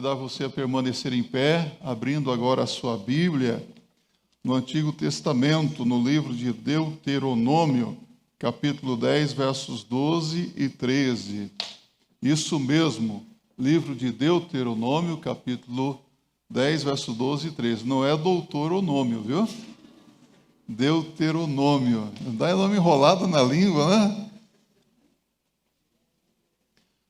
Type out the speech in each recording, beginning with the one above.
convidar você a permanecer em pé, abrindo agora a sua Bíblia, no Antigo Testamento, no livro de Deuteronômio, capítulo 10, versos 12 e 13. Isso mesmo, livro de Deuteronômio, capítulo 10, verso 12 e 13. Não é doutoronômio, viu? Deuteronômio. Dá nome enrolado na língua, né?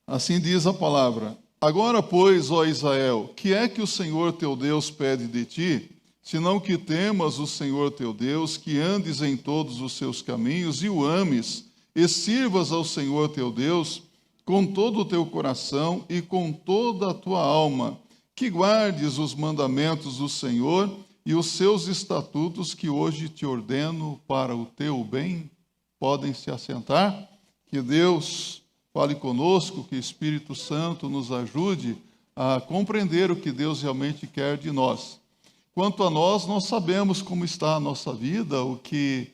Assim diz a palavra: Agora, pois, ó Israel, que é que o Senhor teu Deus pede de ti, senão que temas o Senhor teu Deus, que andes em todos os seus caminhos e o ames, e sirvas ao Senhor teu Deus com todo o teu coração e com toda a tua alma, que guardes os mandamentos do Senhor e os seus estatutos que hoje te ordeno para o teu bem. Podem se assentar. Que Deus fale conosco, que o Espírito Santo nos ajude a compreender o que Deus realmente quer de nós. Quanto a nós sabemos como está a nossa vida, o que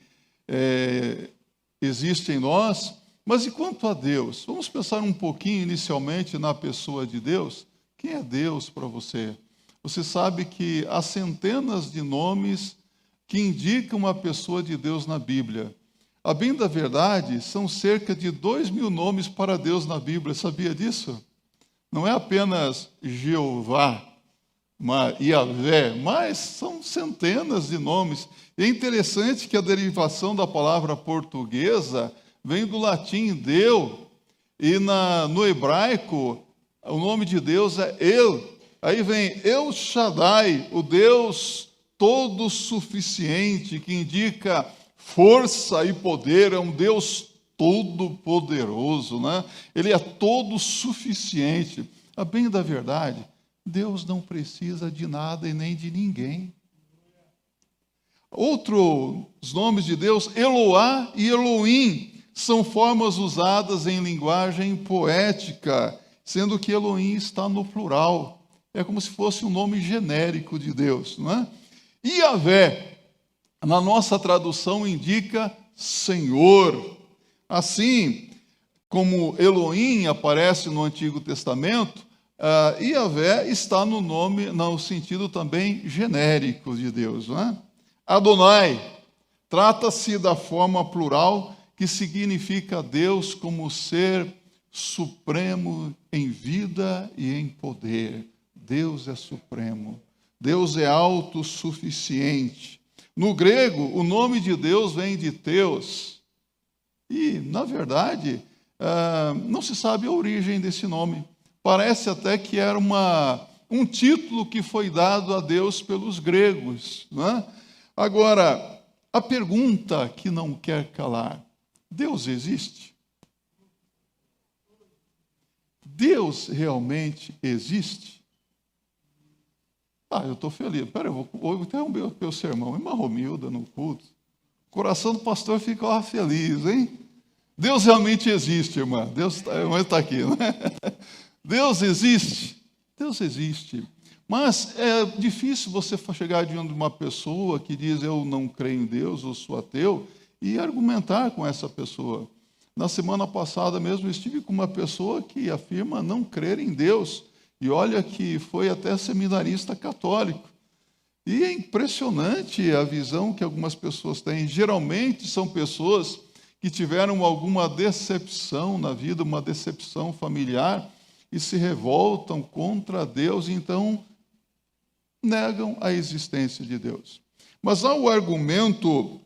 existe em nós, mas e quanto a Deus? Vamos pensar um pouquinho inicialmente na pessoa de Deus. Quem é Deus para você? Você sabe que há centenas de nomes que indicam a pessoa de Deus na Bíblia. A bem da verdade, são cerca de 2.000 nomes para Deus na Bíblia. Sabia disso? Não é apenas Jeová, Yahvé, mas são centenas de nomes. E é interessante que a derivação da palavra portuguesa vem do latim Deu, e no hebraico o nome de Deus é El. Aí vem El Shaddai, o Deus todo suficiente, que indica força e poder, é um Deus todo-poderoso, né? Ele é todo suficiente. A bem da verdade, Deus não precisa de nada e nem de ninguém. Outros nomes de Deus, Eloá e Elohim, são formas usadas em linguagem poética, sendo que Elohim está no plural. É como se fosse um nome genérico de Deus, não é? Yahvé, na nossa tradução, indica Senhor. Assim como Elohim aparece no Antigo Testamento, Yahvé está no sentido também genérico de Deus, não é? Adonai, trata-se da forma plural que significa Deus como ser supremo em vida e em poder. Deus é supremo. Deus é autossuficiente. No grego, o nome de Deus vem de Theos. E, na verdade, não se sabe a origem desse nome. Parece até que era um título que foi dado a Deus pelos gregos, não é? Agora, a pergunta que não quer calar: Deus existe? Deus realmente existe? Eu estou feliz. Espera, eu vou interromper o meu sermão. Irmã Romilda, no culto. O coração do pastor fica feliz, hein? Deus realmente existe, irmã. A irmã está aqui, né? Deus existe? Deus existe. Mas é difícil você chegar diante de uma pessoa que diz: eu não creio em Deus, eu sou ateu, e argumentar com essa pessoa. Na semana passada mesmo, eu estive com uma pessoa que afirma não crer em Deus. E olha que foi até seminarista católico. E é impressionante a visão que algumas pessoas têm. Geralmente são pessoas que tiveram alguma decepção na vida, uma decepção familiar, e se revoltam contra Deus, e então negam a existência de Deus. Mas há o argumento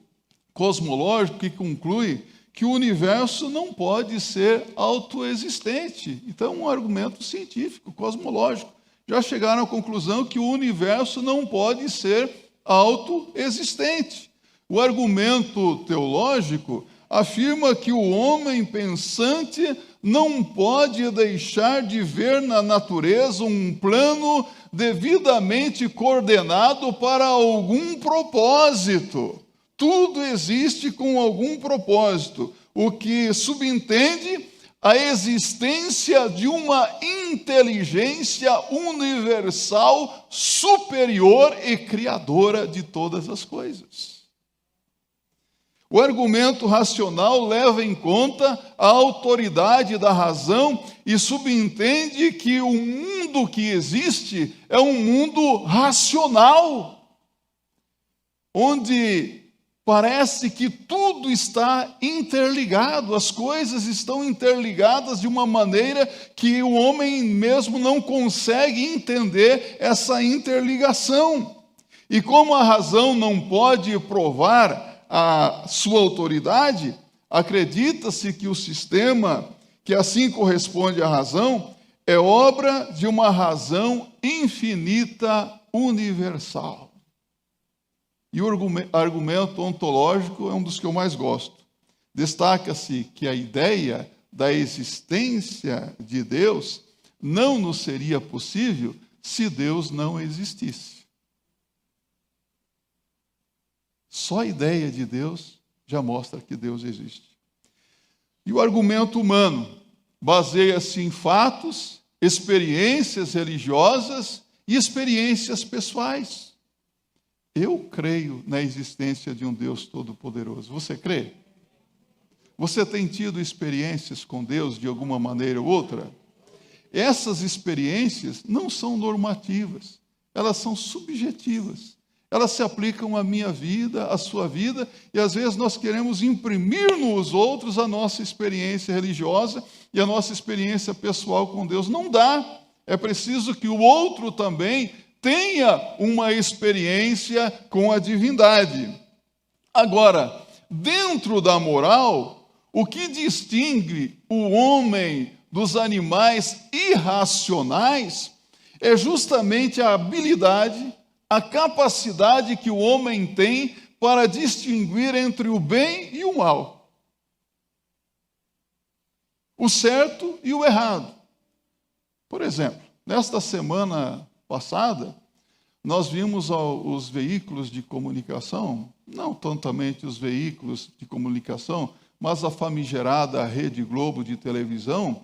cosmológico que conclui que o universo não pode ser autoexistente. Então, um argumento científico, cosmológico. Já chegaram à conclusão que o universo não pode ser autoexistente. O argumento teológico afirma que o homem pensante não pode deixar de ver na natureza um plano devidamente coordenado para algum propósito. Tudo existe com algum propósito, o que subentende a existência de uma inteligência universal superior e criadora de todas as coisas. O argumento racional leva em conta a autoridade da razão e subentende que o mundo que existe é um mundo racional, onde parece que tudo está interligado, as coisas estão interligadas de uma maneira que o homem mesmo não consegue entender essa interligação. E como a razão não pode provar a sua autoridade, acredita-se que o sistema que assim corresponde à razão é obra de uma razão infinita, universal. E o argumento ontológico é um dos que eu mais gosto. Destaca-se que a ideia da existência de Deus não nos seria possível se Deus não existisse. Só a ideia de Deus já mostra que Deus existe. E o argumento humano baseia-se em fatos, experiências religiosas e experiências pessoais. Eu creio na existência de um Deus Todo-Poderoso. Você crê? Você tem tido experiências com Deus de alguma maneira ou outra? Essas experiências não são normativas, elas são subjetivas. Elas se aplicam à minha vida, à sua vida, e às vezes nós queremos imprimir nos outros a nossa experiência religiosa e a nossa experiência pessoal com Deus. Não dá. É preciso que o outro também tenha uma experiência com a divindade. Agora, dentro da moral, o que distingue o homem dos animais irracionais é justamente a habilidade, a capacidade que o homem tem para distinguir entre o bem e o mal, o certo e o errado. Por exemplo, nesta semana passada, nós vimos os veículos de comunicação, não tantamente os veículos de comunicação, mas a famigerada Rede Globo de televisão,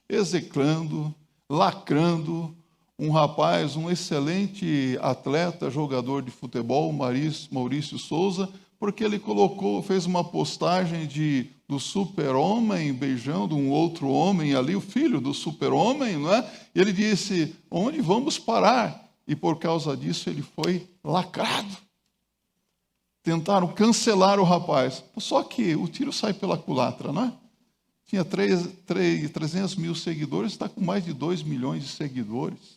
execrando, lacrando um rapaz, um excelente atleta, jogador de futebol, Maurício Souza, porque ele fez uma postagem do super-homem beijando um outro homem ali, o filho do super-homem, não é? E ele disse, onde vamos parar? E por causa disso ele foi lacrado. Tentaram cancelar o rapaz. Só que o tiro sai pela culatra, não é? Tinha 300 mil seguidores, está com mais de 2 milhões de seguidores.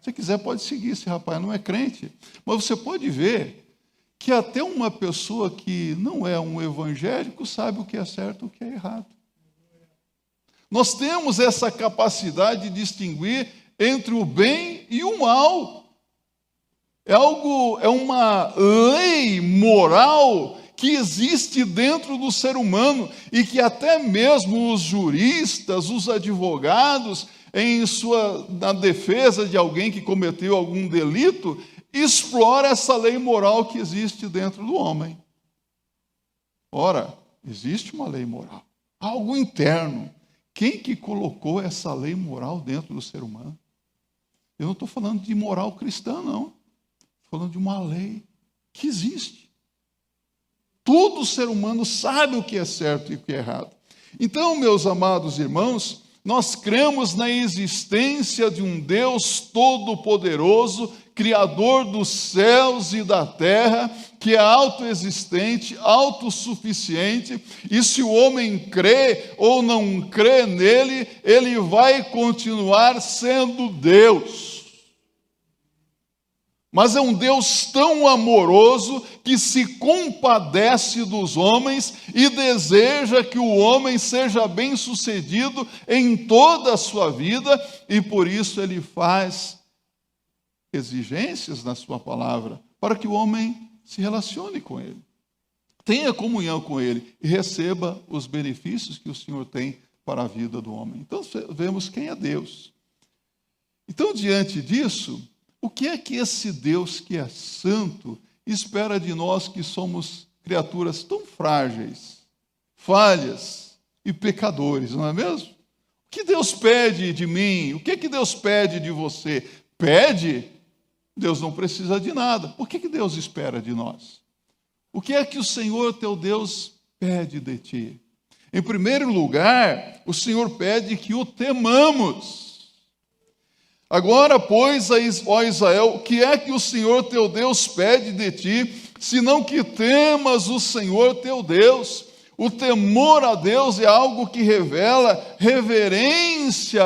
Se você quiser, pode seguir esse rapaz, não é crente. Mas você pode ver que até uma pessoa que não é um evangélico sabe o que é certo e o que é errado. Nós temos essa capacidade de distinguir entre o bem e o mal. É uma lei moral que existe dentro do ser humano e que até mesmo os juristas, os advogados, na defesa de alguém que cometeu algum delito, explora essa lei moral que existe dentro do homem. Ora, existe uma lei moral, algo interno. Quem que colocou essa lei moral dentro do ser humano? Eu não estou falando de moral cristã, não. Estou falando de uma lei que existe. Todo ser humano sabe o que é certo e o que é errado. Então, meus amados irmãos, nós cremos na existência de um Deus todo-poderoso, Criador dos céus e da terra, que é autoexistente, autossuficiente, e se o homem crê ou não crê nele, ele vai continuar sendo Deus. Mas é um Deus tão amoroso que se compadece dos homens e deseja que o homem seja bem-sucedido em toda a sua vida, e por isso ele faz exigências na sua palavra, para que o homem se relacione com ele, tenha comunhão com ele e receba os benefícios que o Senhor tem para a vida do homem. Então, vemos quem é Deus. Então, diante disso, o que é que esse Deus que é santo espera de nós que somos criaturas tão frágeis, falhas e pecadores, não é mesmo? O que Deus pede de mim? O que é que Deus pede de você? Pede? Deus não precisa de nada. O que é que Deus espera de nós? O que é que o Senhor teu Deus pede de ti? Em primeiro lugar, o Senhor pede que o temamos. Agora, pois, ó Israel, o que é que o Senhor teu Deus pede de ti, senão que temas o Senhor teu Deus? O temor a Deus é algo que revela reverência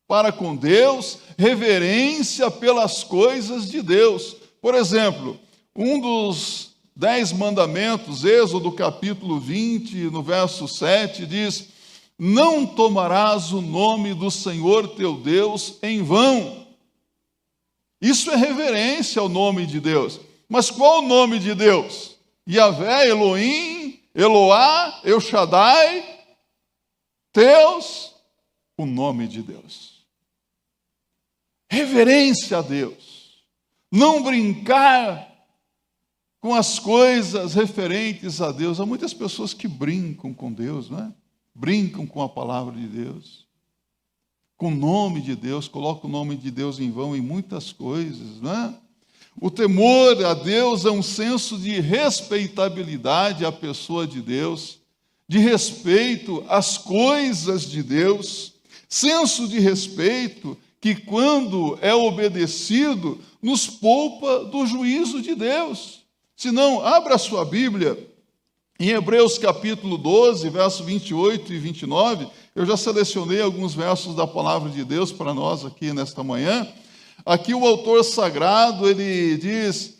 para com Deus, reverência pelas coisas de Deus. Por exemplo, um dos 10 mandamentos, Êxodo capítulo 20, no verso 7, diz: não tomarás o nome do Senhor teu Deus em vão. Isso é reverência ao nome de Deus. Mas qual o nome de Deus? Yahvé, Elohim, Eloá, El Shaddai, Deus, o nome de Deus. Reverência a Deus. Não brincar com as coisas referentes a Deus. Há muitas pessoas que brincam com Deus, não é? Brincam com a palavra de Deus, com o nome de Deus, colocam o nome de Deus em vão em muitas coisas, não é? O temor a Deus é um senso de respeitabilidade à pessoa de Deus, de respeito às coisas de Deus, senso de respeito que, quando é obedecido, nos poupa do juízo de Deus. Se não, abra a sua Bíblia em Hebreus capítulo 12, verso 28 e 29, eu já selecionei alguns versos da palavra de Deus para nós aqui nesta manhã. Aqui o autor sagrado, ele diz: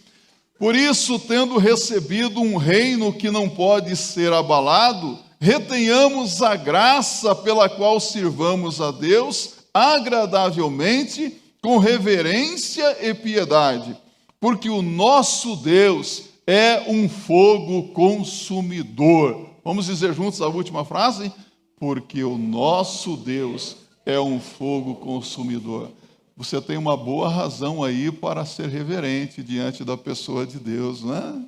por isso, tendo recebido um reino que não pode ser abalado, retenhamos a graça pela qual sirvamos a Deus agradavelmente, com reverência e piedade, porque o nosso Deus é um fogo consumidor. Vamos dizer juntos a última frase? Porque o nosso Deus é um fogo consumidor. Você tem uma boa razão aí para ser reverente diante da pessoa de Deus, né?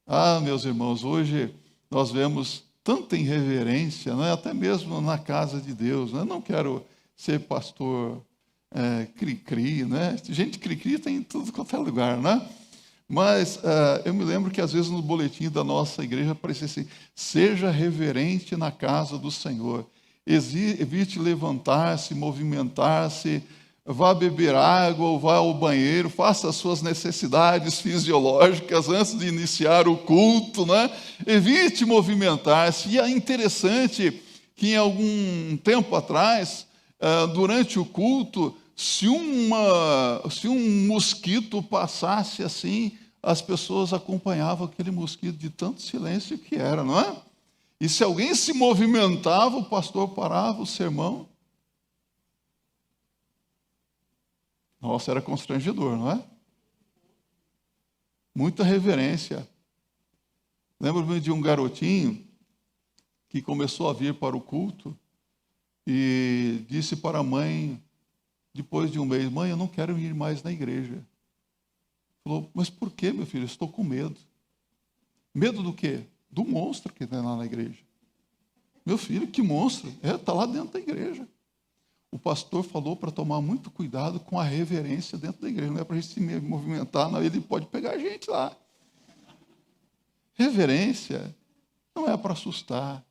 Ah, meus irmãos, hoje nós vemos tanta irreverência, né? Até mesmo na casa de Deus, né? Não quero ser pastor cri-cri, né? Gente cri-cri tem em tudo quanto é lugar, né? Mas eu me lembro que às vezes no boletim da nossa igreja aparecia assim: seja reverente na casa do Senhor, evite levantar-se, movimentar-se, vá beber água ou vá ao banheiro, faça as suas necessidades fisiológicas antes de iniciar o culto, né? Evite movimentar-se. E é interessante que em algum tempo atrás, durante o culto, se um mosquito passasse assim, as pessoas acompanhavam aquele mosquito de tanto silêncio que era, não é? E se alguém se movimentava, o pastor parava o sermão. Nossa, era constrangedor, não é? Muita reverência. Lembro-me de um garotinho que começou a vir para o culto e disse para a mãe, depois de um mês: mãe, eu não quero ir mais na igreja. Falou: mas por quê, meu filho? Eu estou com medo. Medo do quê? Do monstro que tem lá na igreja. Meu filho, que monstro? Está lá dentro da igreja. O pastor falou para tomar muito cuidado com a reverência dentro da igreja. Não é para a gente se movimentar, não, ele pode pegar a gente lá. Reverência não é para assustar.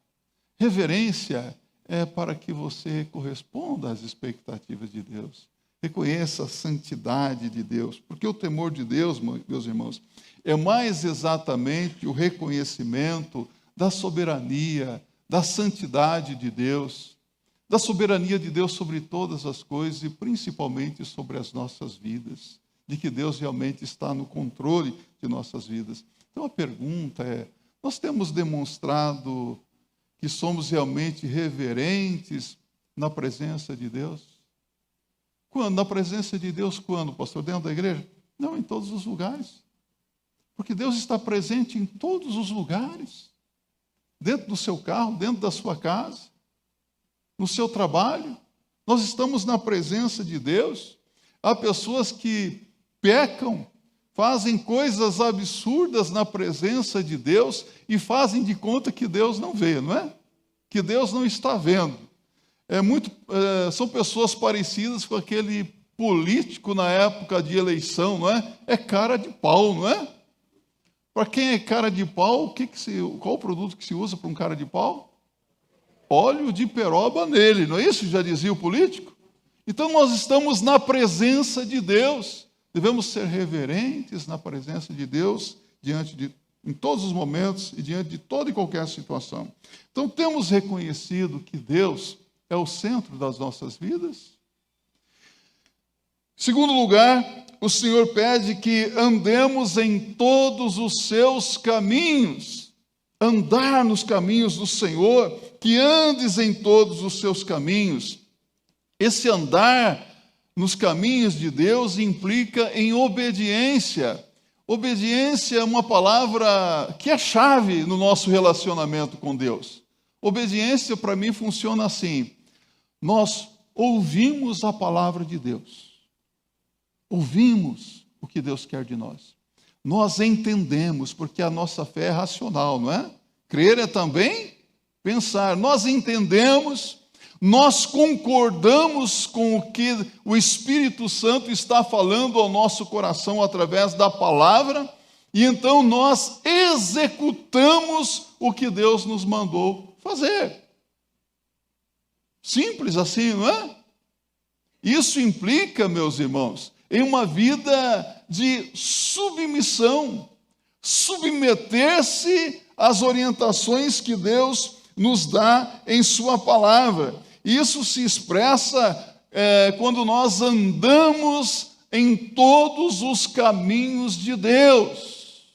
Reverência é para que você corresponda às expectativas de Deus. Reconheça a santidade de Deus. Porque o temor de Deus, meus irmãos, é mais exatamente o reconhecimento da soberania, da santidade de Deus, da soberania de Deus sobre todas as coisas e principalmente sobre as nossas vidas, de que Deus realmente está no controle de nossas vidas. Então a pergunta é: nós temos demonstrado que somos realmente reverentes na presença de Deus? Quando? Na presença de Deus quando, pastor? Dentro da igreja? Não, em todos os lugares. Porque Deus está presente em todos os lugares. Dentro do seu carro, dentro da sua casa, no seu trabalho. Nós estamos na presença de Deus. Há pessoas que pecam, fazem coisas absurdas na presença de Deus e fazem de conta que Deus não vê, não é? Que Deus não está vendo. São pessoas parecidas com aquele político na época de eleição, não é? É cara de pau, não é? Para quem é cara de pau, qual o produto que se usa para um cara de pau? Óleo de peroba nele, não é isso? Já dizia o político. Então nós estamos na presença de Deus. Devemos ser reverentes na presença de Deus, em todos os momentos e diante de toda e qualquer situação. Então temos reconhecido que Deus é o centro das nossas vidas. Em segundo lugar, o Senhor pede que andemos em todos os seus caminhos. Andar nos caminhos do Senhor, que andes em todos os seus caminhos. Esse andar nos caminhos de Deus implica em obediência. Obediência é uma palavra que é chave no nosso relacionamento com Deus. Obediência, para mim, funciona assim. Nós ouvimos a palavra de Deus. Ouvimos o que Deus quer de nós. Nós entendemos, porque a nossa fé é racional, não é? Crer é também pensar. Nós entendemos, nós concordamos com o que o Espírito Santo está falando ao nosso coração através da palavra, e então nós executamos o que Deus nos mandou fazer. Simples assim, não é? Isso implica, meus irmãos, em uma vida de submissão, submeter-se às orientações que Deus nos dá em sua palavra. Isso se expressa quando nós andamos em todos os caminhos de Deus.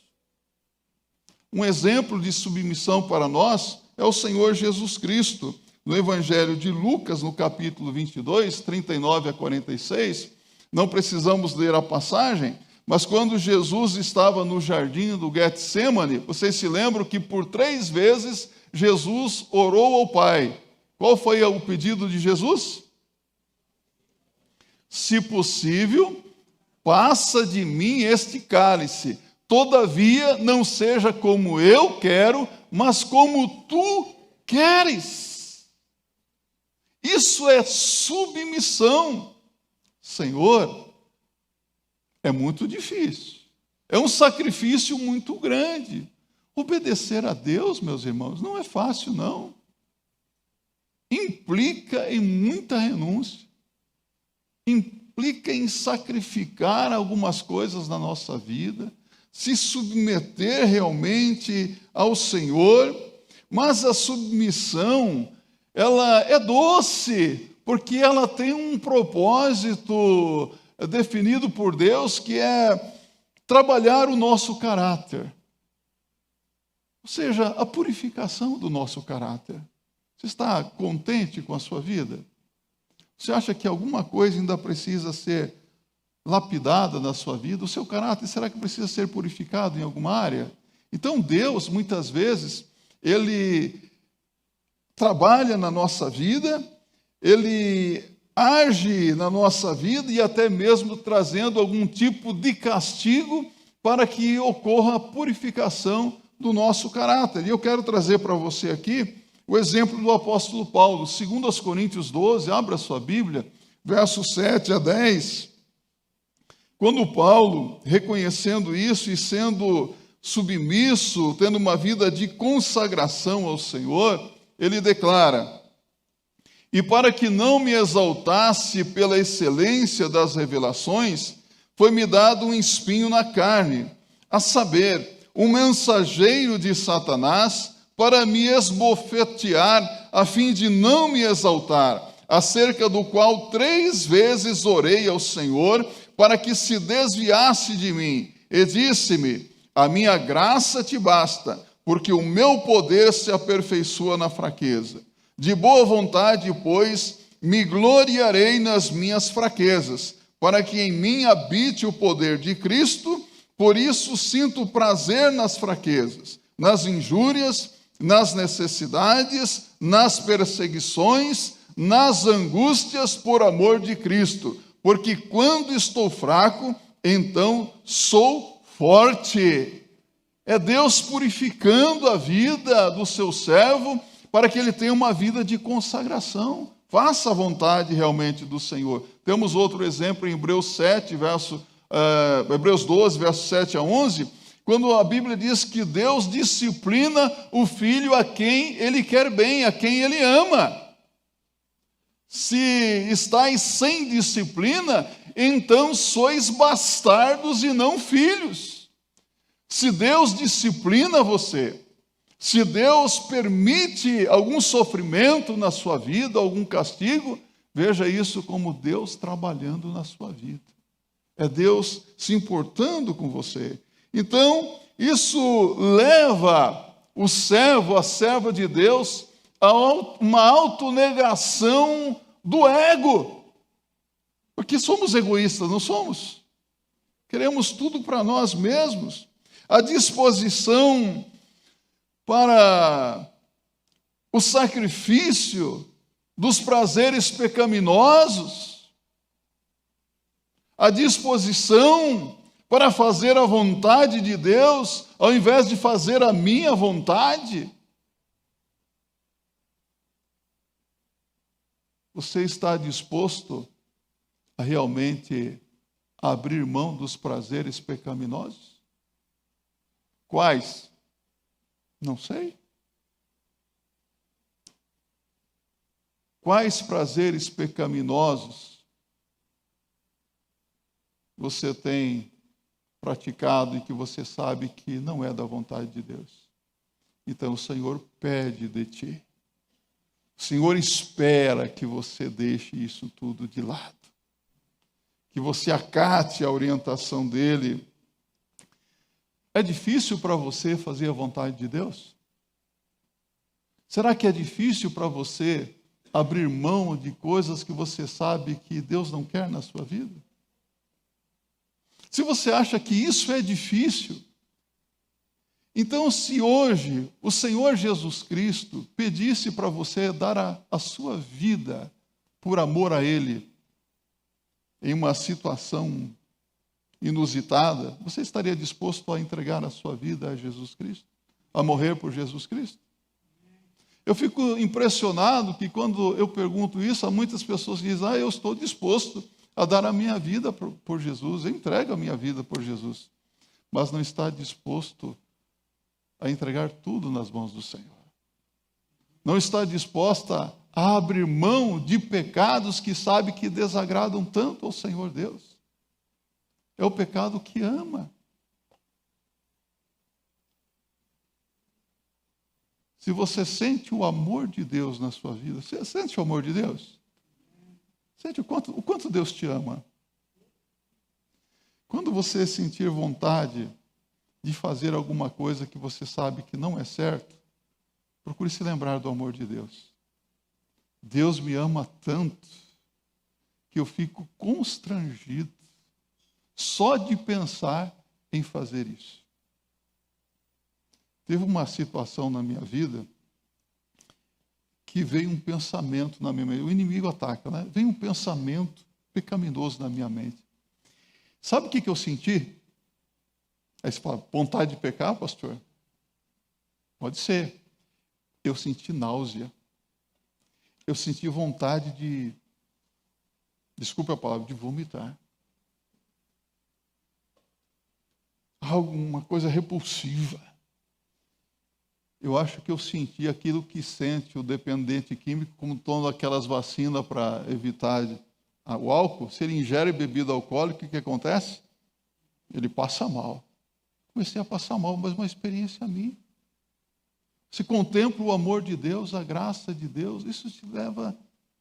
Um exemplo de submissão para nós é o Senhor Jesus Cristo. No Evangelho de Lucas, no capítulo 22, 39 a 46, não precisamos ler a passagem, mas quando Jesus estava no jardim do Getsêmani, vocês se lembram que por 3 vezes Jesus orou ao Pai. Qual foi o pedido de Jesus? Se possível, passa de mim este cálice. Todavia, não seja como eu quero, mas como tu queres. Isso é submissão. Senhor, é muito difícil. É um sacrifício muito grande. Obedecer a Deus, meus irmãos, não é fácil, não. Implica em muita renúncia. Implica em sacrificar algumas coisas na nossa vida, se submeter realmente ao Senhor, mas a submissão, ela é doce, porque ela tem um propósito definido por Deus, que é trabalhar o nosso caráter. Ou seja, a purificação do nosso caráter. Você está contente com a sua vida? Você acha que alguma coisa ainda precisa ser lapidada na sua vida? O seu caráter, será que precisa ser purificado em alguma área? Então Deus, muitas vezes, Ele trabalha na nossa vida, Ele age na nossa vida e até mesmo trazendo algum tipo de castigo para que ocorra a purificação do nosso caráter. E eu quero trazer para você aqui o exemplo do apóstolo Paulo, 2 Coríntios 12, abra sua Bíblia, versos 7 a 10. Quando Paulo, reconhecendo isso e sendo submisso, tendo uma vida de consagração ao Senhor, ele declara: e para que não me exaltasse pela excelência das revelações, foi-me dado um espinho na carne, a saber, um mensageiro de Satanás, para me esbofetear, a fim de não me exaltar, acerca do qual 3 vezes orei ao Senhor, para que se desviasse de mim, e disse-me: a minha graça te basta, porque o meu poder se aperfeiçoa na fraqueza. De boa vontade, pois, me gloriarei nas minhas fraquezas, para que em mim habite o poder de Cristo. Por isso sinto prazer nas fraquezas, nas injúrias, nas necessidades, nas perseguições, nas angústias por amor de Cristo, porque quando estou fraco, então sou forte. É Deus purificando a vida do seu servo para que ele tenha uma vida de consagração. Faça a vontade realmente do Senhor. Temos outro exemplo em Hebreus 12, versos 7 a 11, quando a Bíblia diz que Deus disciplina o filho a quem Ele quer bem, a quem Ele ama. Se estáis sem disciplina, então sois bastardos e não filhos. Se Deus disciplina você, se Deus permite algum sofrimento na sua vida, algum castigo, veja isso como Deus trabalhando na sua vida. É Deus se importando com você. Então, isso leva o servo, a serva de Deus, a uma autonegação do ego. Porque somos egoístas, não somos? Queremos tudo para nós mesmos. A disposição para o sacrifício dos prazeres pecaminosos, a disposição para fazer a vontade de Deus, ao invés de fazer a minha vontade. Você está disposto a realmente abrir mão dos prazeres pecaminosos? Quais? Não sei. Quais prazeres pecaminosos você tem praticado e que você sabe que não é da vontade de Deus? Então o Senhor pede de ti. O Senhor espera que você deixe isso tudo de lado. Que você acate a orientação dEle. É difícil para você fazer a vontade de Deus? Será que é difícil para você abrir mão de coisas que você sabe que Deus não quer na sua vida? Se você acha que isso é difícil, então se hoje o Senhor Jesus Cristo pedisse para você dar a sua vida por amor a Ele, em uma situação inusitada, você estaria disposto a entregar a sua vida a Jesus Cristo? A morrer por Jesus Cristo? Eu fico impressionado que quando eu pergunto isso, há muitas pessoas que dizem, eu estou disposto a dar a minha vida por Jesus, eu entrego a minha vida por Jesus, mas não está disposto a entregar tudo nas mãos do Senhor. Não está disposta a abrir mão de pecados que sabe que desagradam tanto ao Senhor Deus. É o pecado que ama. Se você sente o amor de Deus na sua vida, você sente o amor de Deus? Sente o quanto Deus te ama? Quando você sentir vontade de fazer alguma coisa que você sabe que não é certo, procure se lembrar do amor de Deus. Deus me ama tanto que eu fico constrangido só de pensar em fazer isso. Teve uma situação na minha vida que veio um pensamento na minha mente. O inimigo ataca, né? Veio um pensamento pecaminoso na minha mente. Sabe o que eu senti? Aí você fala, vontade de pecar, pastor? Pode ser. Eu senti náusea. Eu senti vontade de, desculpe a palavra, de vomitar. Alguma coisa repulsiva. Eu acho que eu senti aquilo que sente o dependente químico, como tomando aquelas vacinas para evitar o álcool. Se ele ingere bebida alcoólica, o que acontece? Ele passa mal. Comecei a passar mal, mas uma experiência minha. Se contempla o amor de Deus, a graça de Deus, isso te leva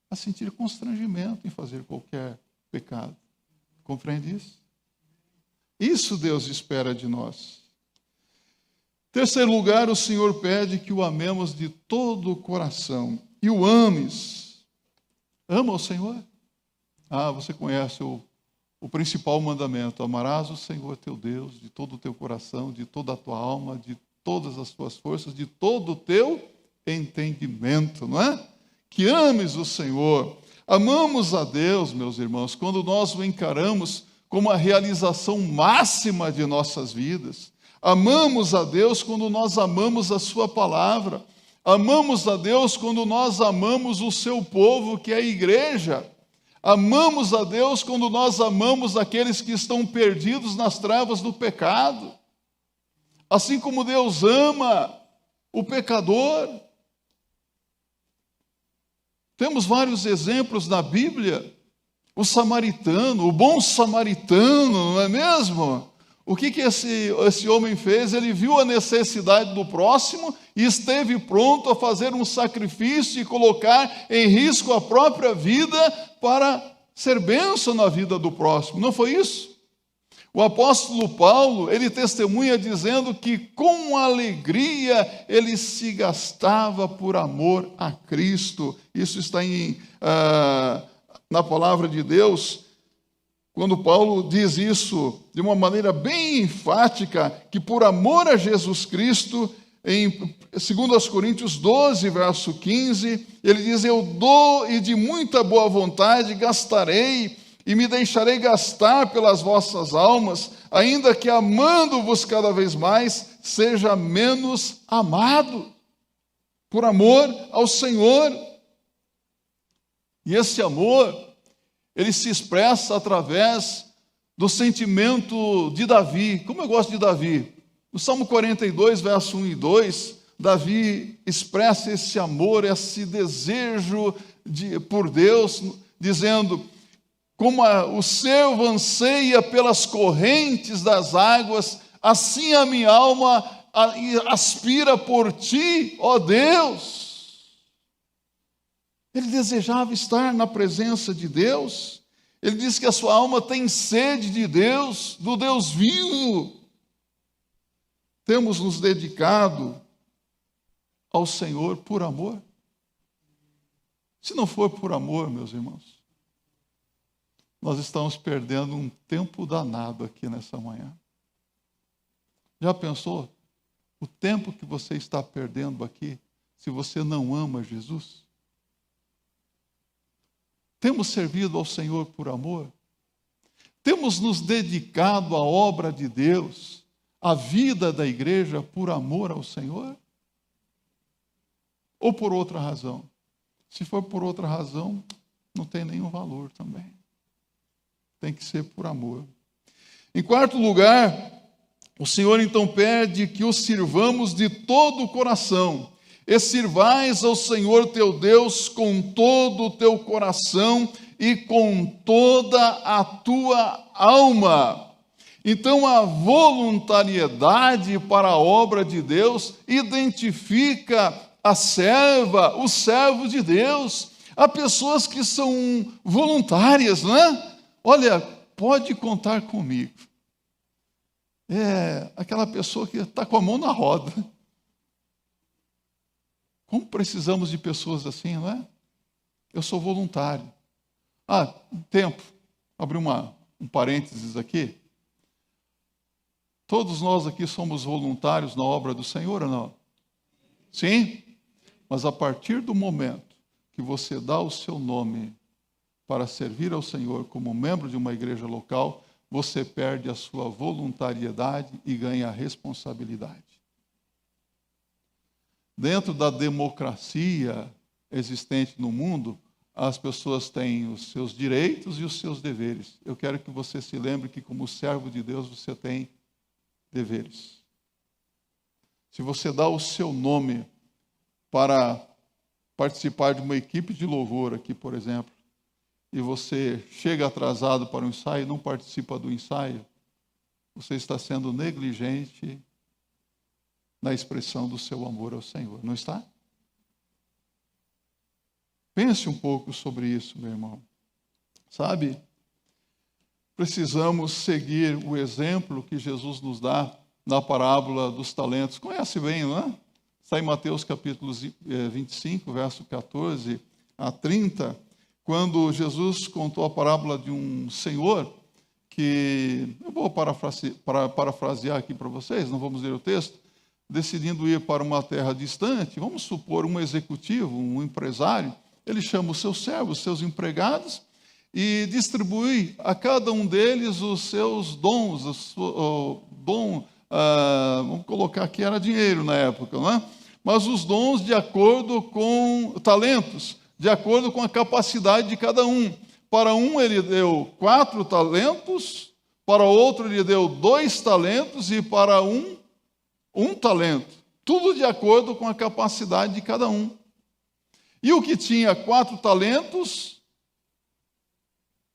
a sentir constrangimento em fazer qualquer pecado. Compreende isso? Isso Deus espera de nós. Terceiro lugar, o Senhor pede que o amemos de todo o coração. E o ames. Ama o Senhor? Você conhece o principal mandamento. Amarás o Senhor teu Deus de todo o teu coração, de toda a tua alma, de todas as tuas forças, de todo o teu entendimento, não é? Que ames o Senhor. Amamos a Deus, meus irmãos, quando nós o encaramos como a realização máxima de nossas vidas. Amamos a Deus quando nós amamos a sua palavra. Amamos a Deus quando nós amamos o seu povo, que é a igreja. Amamos a Deus quando nós amamos aqueles que estão perdidos nas trevas do pecado. assim como Deus ama o pecador. Temos vários exemplos na Bíblia. O samaritano, o bom samaritano, não é mesmo? O que esse homem fez? Ele viu a necessidade do próximo e esteve pronto a fazer um sacrifício e colocar em risco a própria vida para ser bênção na vida do próximo. Não foi isso? O apóstolo Paulo, ele testemunha dizendo que com alegria ele se gastava por amor a Cristo. Isso está na palavra de Deus, quando Paulo diz isso de uma maneira bem enfática, que por amor a Jesus Cristo, em 2 Coríntios 12, verso 15, ele diz: eu dou e de muita boa vontade gastarei e me deixarei gastar pelas vossas almas, ainda que amando-vos cada vez mais, seja menos amado, por amor ao Senhor. E esse amor, ele se expressa através do sentimento de Davi. Como eu gosto de Davi. No Salmo 42, verso 1 e 2, Davi expressa esse amor, esse desejo por Deus, dizendo: como o servo anseia pelas correntes das águas, assim a minha alma aspira por ti, ó Deus. Ele desejava estar na presença de Deus. Ele diz que a sua alma tem sede de Deus, do Deus vivo. Temos nos dedicado ao Senhor por amor? Se não for por amor, meus irmãos, nós estamos perdendo um tempo danado aqui nessa manhã. Já pensou o tempo que você está perdendo aqui se você não ama Jesus? Temos servido ao Senhor por amor? Temos nos dedicado à obra de Deus, à vida da igreja por amor ao Senhor? Ou por outra razão? Se for por outra razão, não tem nenhum valor também. Tem que ser por amor. Em quarto lugar, o Senhor então pede que o sirvamos de todo o coração. E sirvais ao Senhor teu Deus com todo o teu coração e com toda a tua alma. Então, a voluntariedade para a obra de Deus identifica a serva, o servo de Deus. Há pessoas que são voluntárias, não é? Olha, pode contar comigo. É aquela pessoa que está com a mão na roda. Como precisamos de pessoas assim, não é? Eu sou voluntário. Tempo. Abri um parênteses aqui. Todos nós aqui somos voluntários na obra do Senhor ou não? Sim? Mas a partir do momento que você dá o seu nome para servir ao Senhor como membro de uma igreja local, você perde a sua voluntariedade e ganha a responsabilidade. Dentro da democracia existente no mundo, as pessoas têm os seus direitos e os seus deveres. Eu quero que você se lembre que, como servo de Deus, você tem deveres. Se você dá o seu nome para participar de uma equipe de louvor aqui, por exemplo, e você chega atrasado para o ensaio e não participa do ensaio, você está sendo negligente na expressão do seu amor ao Senhor, não está? Pense um pouco sobre isso, meu irmão. Sabe, precisamos seguir o exemplo que Jesus nos dá na parábola dos talentos. Conhece bem, não é? Está em Mateus capítulo 25, verso 14 a 30, quando Jesus contou a parábola de um senhor que, eu vou parafrasear aqui para vocês, não vamos ler o texto, decidindo ir para uma terra distante, vamos supor um executivo, um empresário, ele chama os seus servos, os seus empregados, e distribui a cada um deles os seus dons, vamos colocar aqui, era dinheiro na época, não é? Mas os dons de acordo com talentos, de acordo com a capacidade de cada um. Para um ele deu 4 talentos, para outro ele deu 2 talentos e para um um talento, tudo de acordo com a capacidade de cada um. E o que tinha 4 talentos,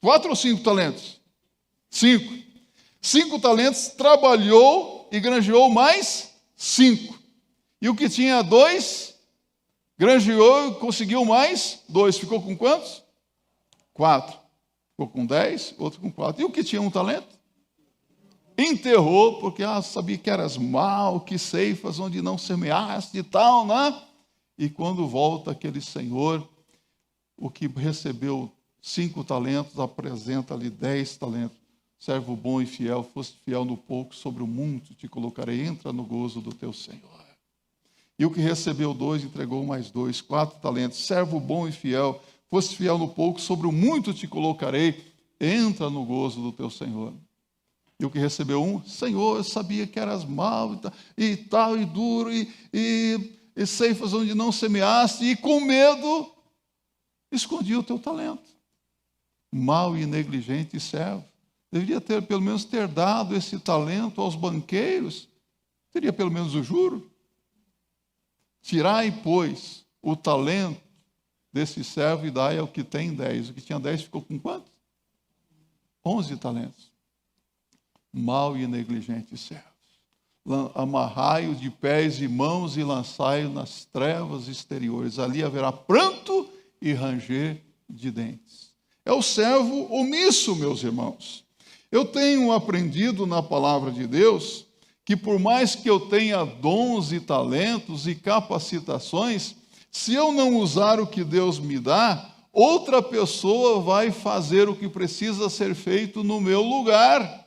4 ou 5 talentos? 5. 5 talentos, trabalhou e granjeou mais 5. E o que tinha 2, granjeou e conseguiu mais 2. Ficou com quantos? 4. Ficou com 10, outro com 4. E o que tinha 1 talento? Enterrou, porque sabia que eras mal, que ceifas onde não semeaste e tal, né? E quando volta aquele senhor, o que recebeu 5 talentos, apresenta-lhe 10 talentos. Servo bom e fiel, foste fiel no pouco, sobre o muito te colocarei, entra no gozo do teu Senhor. E o que recebeu 2, entregou mais 2, 4 talentos. Servo bom e fiel, foste fiel no pouco, sobre o muito te colocarei, entra no gozo do teu Senhor. E o que recebeu 1, Senhor, eu sabia que eras mau e tal, e duro, e ceifas onde não semeaste, e com medo escondi o teu talento. Mau e negligente servo. Deveria ter, pelo menos, ter dado esse talento aos banqueiros. Teria pelo menos o juro. Tirai, pois, o talento desse servo e dai ao que tem 10. O que tinha 10 ficou com quanto? 11 talentos. Mau e negligente servos. Amarrai-o de pés e mãos e lançai-o nas trevas exteriores. Ali haverá pranto e ranger de dentes. É o servo omisso, meus irmãos. Eu tenho aprendido na palavra de Deus que por mais que eu tenha dons e talentos e capacitações, se eu não usar o que Deus me dá, outra pessoa vai fazer o que precisa ser feito no meu lugar.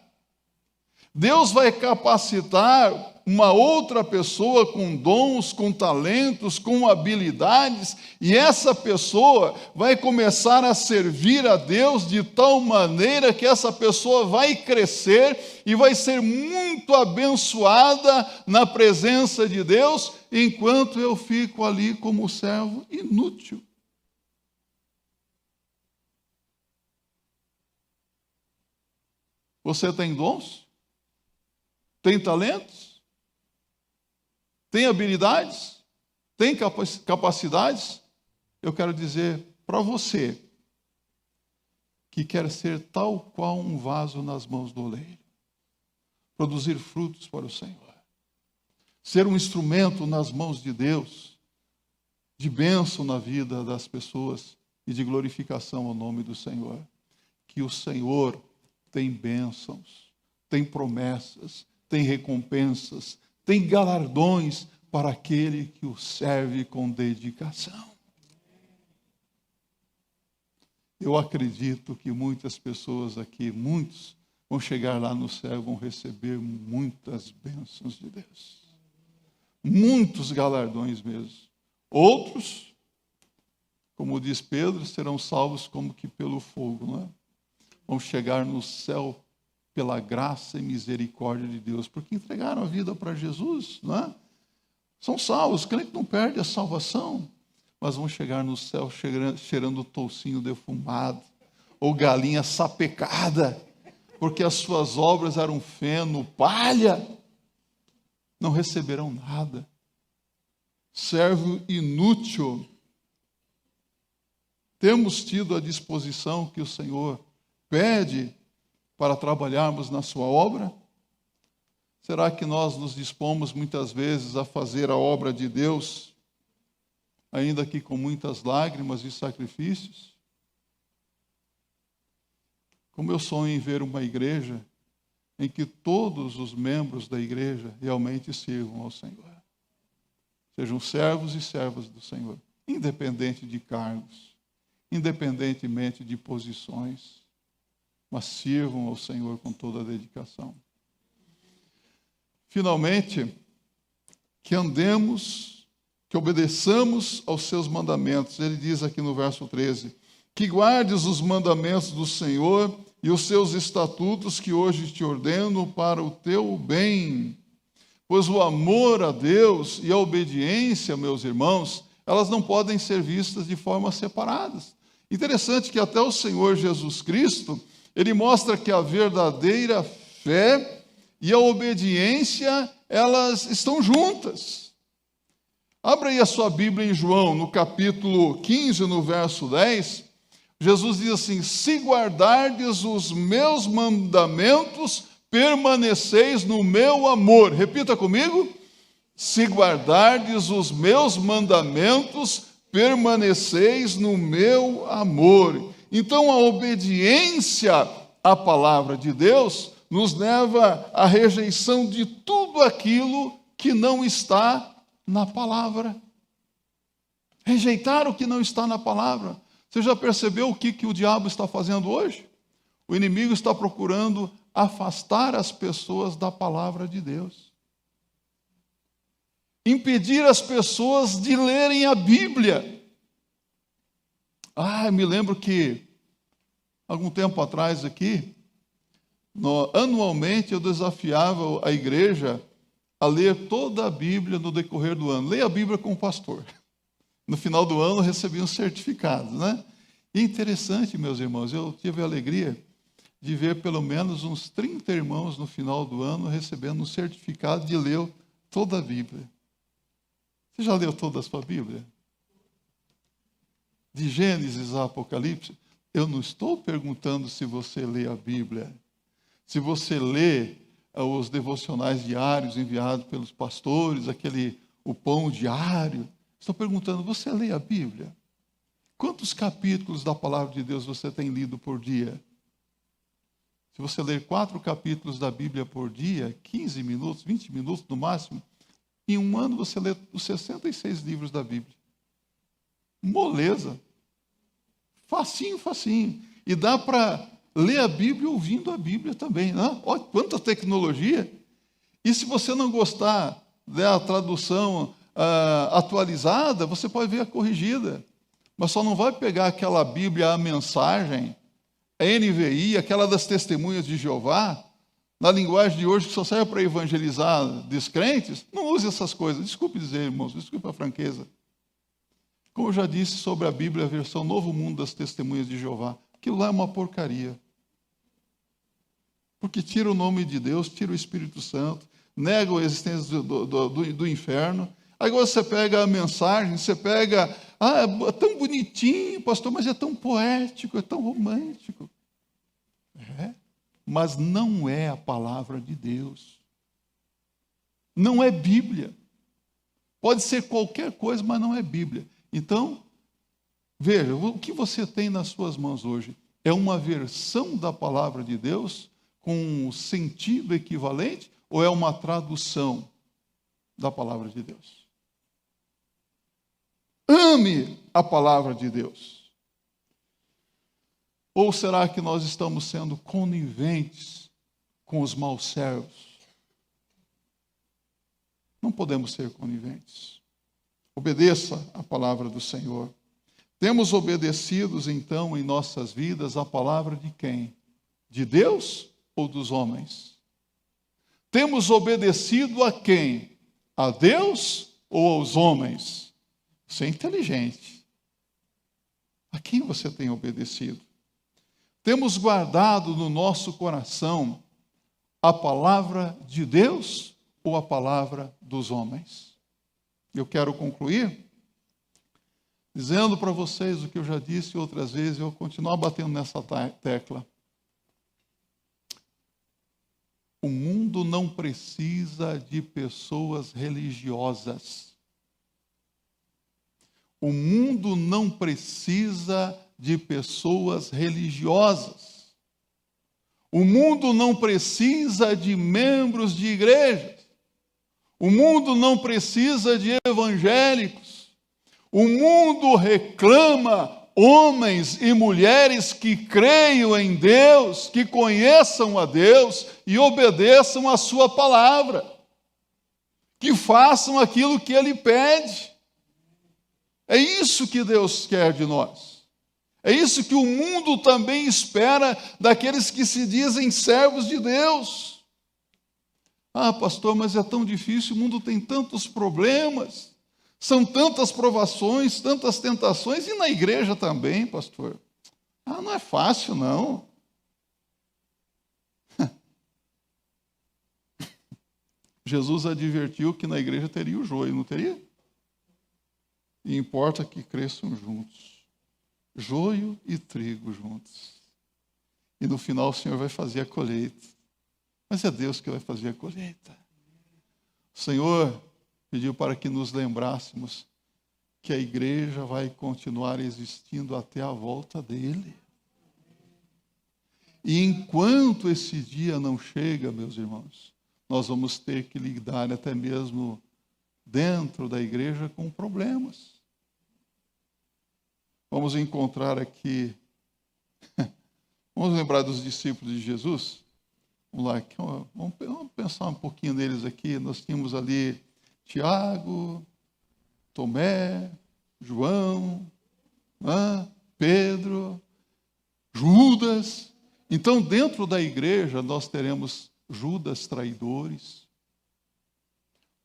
Deus vai capacitar uma outra pessoa com dons, com talentos, com habilidades, e essa pessoa vai começar a servir a Deus de tal maneira que essa pessoa vai crescer e vai ser muito abençoada na presença de Deus, enquanto eu fico ali como servo inútil. Você tem dons? Tem talentos? Tem habilidades? Tem capacidades? Eu quero dizer para você que quer ser tal qual um vaso nas mãos do oleiro, produzir frutos para o Senhor, ser um instrumento nas mãos de Deus, de bênção na vida das pessoas e de glorificação ao nome do Senhor. Que o Senhor tem bênçãos, tem promessas, tem recompensas, tem galardões para aquele que o serve com dedicação. Eu acredito que muitas pessoas aqui, muitos, vão chegar lá no céu e vão receber muitas bênçãos de Deus. Muitos galardões mesmo. Outros, como diz Pedro, serão salvos como que pelo fogo, não é? Vão chegar no céu pela graça e misericórdia de Deus, porque entregaram a vida para Jesus, não é? São salvos, o crente não perde a salvação, mas vão chegar no céu cheirando toucinho defumado, ou galinha sapecada, porque as suas obras eram feno, palha, não receberão nada. Servo inútil. Temos tido a disposição que o Senhor pede para trabalharmos na sua obra? Será que nós nos dispomos muitas vezes a fazer a obra de Deus, ainda que com muitas lágrimas e sacrifícios? Como eu sonho em ver uma igreja em que todos os membros da igreja realmente sirvam ao Senhor. Sejam servos e servas do Senhor, independente de cargos, independentemente de posições, mas sirvam ao Senhor com toda a dedicação. Finalmente, que andemos, que obedeçamos aos seus mandamentos. Ele diz aqui no verso 13, que guardes os mandamentos do Senhor e os seus estatutos que hoje te ordeno para o teu bem. Pois o amor a Deus e a obediência, meus irmãos, elas não podem ser vistas de forma separadas. Interessante que até o Senhor Jesus Cristo, ele mostra que a verdadeira fé e a obediência, elas estão juntas. Abra aí a sua Bíblia em João, no capítulo 15, no verso 10. Jesus diz assim: se guardardes os meus mandamentos, permaneceis no meu amor. Repita comigo. Se guardardes os meus mandamentos, permaneceis no meu amor. Então, a obediência à palavra de Deus nos leva à rejeição de tudo aquilo que não está na palavra. Rejeitar o que não está na palavra. Você já percebeu o que o diabo está fazendo hoje? O inimigo está procurando afastar as pessoas da palavra de Deus. Impedir as pessoas de lerem a Bíblia. Eu me lembro que, algum tempo atrás aqui, anualmente eu desafiava a igreja a ler toda a Bíblia no decorrer do ano. Leia a Bíblia com o pastor. No final do ano eu recebia um certificado, né? E interessante, meus irmãos, eu tive a alegria de ver pelo menos uns 30 irmãos no final do ano recebendo um certificado de ler toda a Bíblia. Você já leu toda a sua Bíblia? De Gênesis a Apocalipse? Eu não estou perguntando se você lê a Bíblia. Se você lê os devocionais diários enviados pelos pastores, o pão diário. Estou perguntando, você lê a Bíblia? Quantos capítulos da palavra de Deus você tem lido por dia? Se você ler 4 capítulos da Bíblia por dia, 15 minutos, 20 minutos no máximo, em um ano você lê os 66 livros da Bíblia. Moleza. Facinho, facinho. E dá para ler a Bíblia ouvindo a Bíblia também. Né? Olha quanta tecnologia. E se você não gostar da tradução atualizada, você pode ver a corrigida. Mas só não vai pegar aquela Bíblia, a mensagem, a NVI, aquela das testemunhas de Jeová, na linguagem de hoje que só serve para evangelizar descrentes. Não use essas coisas. Desculpe dizer, irmãos, desculpe a franqueza. Como eu já disse sobre a Bíblia, a versão Novo Mundo das Testemunhas de Jeová, aquilo lá é uma porcaria. Porque tira o nome de Deus, tira o Espírito Santo, nega a existência do inferno. Aí você pega a mensagem, você pega, é tão bonitinho, pastor, mas é tão poético, é tão romântico. Mas não é a palavra de Deus. Não é Bíblia. Pode ser qualquer coisa, mas não é Bíblia. Então, veja, o que você tem nas suas mãos hoje é uma versão da palavra de Deus com um sentido equivalente ou é uma tradução da palavra de Deus? Ame a palavra de Deus. Ou será que nós estamos sendo coniventes com os maus servos? Não podemos ser coniventes. Obedeça a palavra do Senhor. Temos obedecido, então, em nossas vidas, a palavra de quem? De Deus ou dos homens? Temos obedecido a quem? A Deus ou aos homens? Você é inteligente. A quem você tem obedecido? Temos guardado no nosso coração a palavra de Deus ou a palavra dos homens? Eu quero concluir dizendo para vocês o que eu já disse outras vezes, eu vou continuar batendo nessa tecla. O mundo não precisa de pessoas religiosas. O mundo não precisa de pessoas religiosas. O mundo não precisa de membros de igrejas. O mundo não precisa de evangélicos. O mundo reclama homens e mulheres que creiam em Deus, que conheçam a Deus e obedeçam a sua palavra, que façam aquilo que Ele pede. É isso que Deus quer de nós. É isso que o mundo também espera daqueles que se dizem servos de Deus. Pastor, mas é tão difícil, o mundo tem tantos problemas, são tantas provações, tantas tentações, e na igreja também, pastor. Não é fácil, não. Jesus advertiu que na igreja teria o joio, não teria? E importa que cresçam juntos. Joio e trigo juntos. E no final o Senhor vai fazer a colheita. Mas é Deus que vai fazer a colheita. O Senhor pediu para que nos lembrássemos que a igreja vai continuar existindo até a volta dele. E enquanto esse dia não chega, meus irmãos, nós vamos ter que lidar até mesmo dentro da igreja com problemas. Vamos encontrar aqui, vamos lembrar dos discípulos de Jesus? Vamos lá, vamos pensar um pouquinho neles aqui. Nós tínhamos ali Tiago, Tomé, João, Pedro, Judas. Então, dentro da igreja, nós teremos Judas traidores,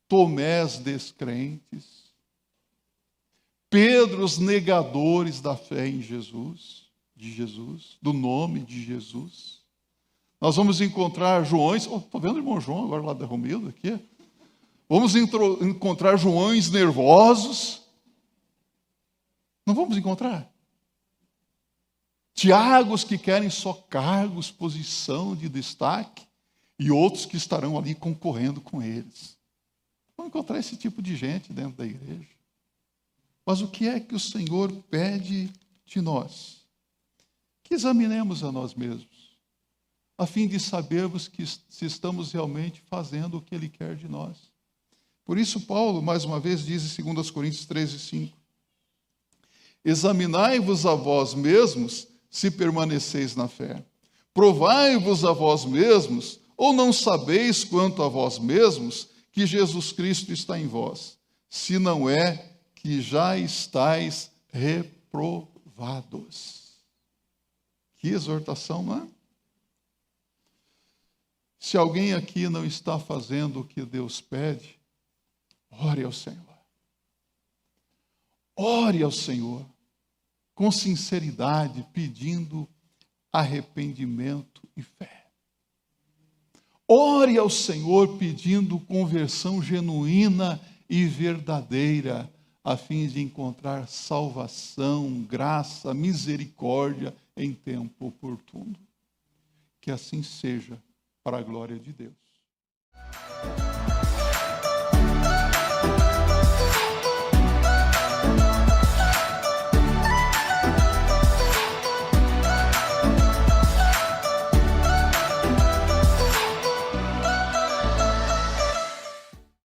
Tomés descrentes, Pedros negadores da fé em Jesus, de Jesus, do nome de Jesus. Nós vamos encontrar Joões, estou vendo o irmão João agora lá da Romildo aqui. Vamos encontrar Joões nervosos. Não vamos encontrar? Tiagos que querem só cargos, posição de destaque, e outros que estarão ali concorrendo com eles. Vamos encontrar esse tipo de gente dentro da igreja. Mas o que é que o Senhor pede de nós? Que examinemos a nós mesmos, a fim de sabermos que se estamos realmente fazendo o que Ele quer de nós. Por isso, Paulo, mais uma vez, diz em 2 Coríntios 13:5, examinai-vos a vós mesmos, se permaneceis na fé. Provai-vos a vós mesmos, ou não sabeis quanto a vós mesmos, que Jesus Cristo está em vós, se não é que já estáis reprovados. Que exortação, não é? Se alguém aqui não está fazendo o que Deus pede, ore ao Senhor. Ore ao Senhor, com sinceridade, pedindo arrependimento e fé. Ore ao Senhor pedindo conversão genuína e verdadeira, a fim de encontrar salvação, graça, misericórdia em tempo oportuno. Que assim seja, para a glória de Deus.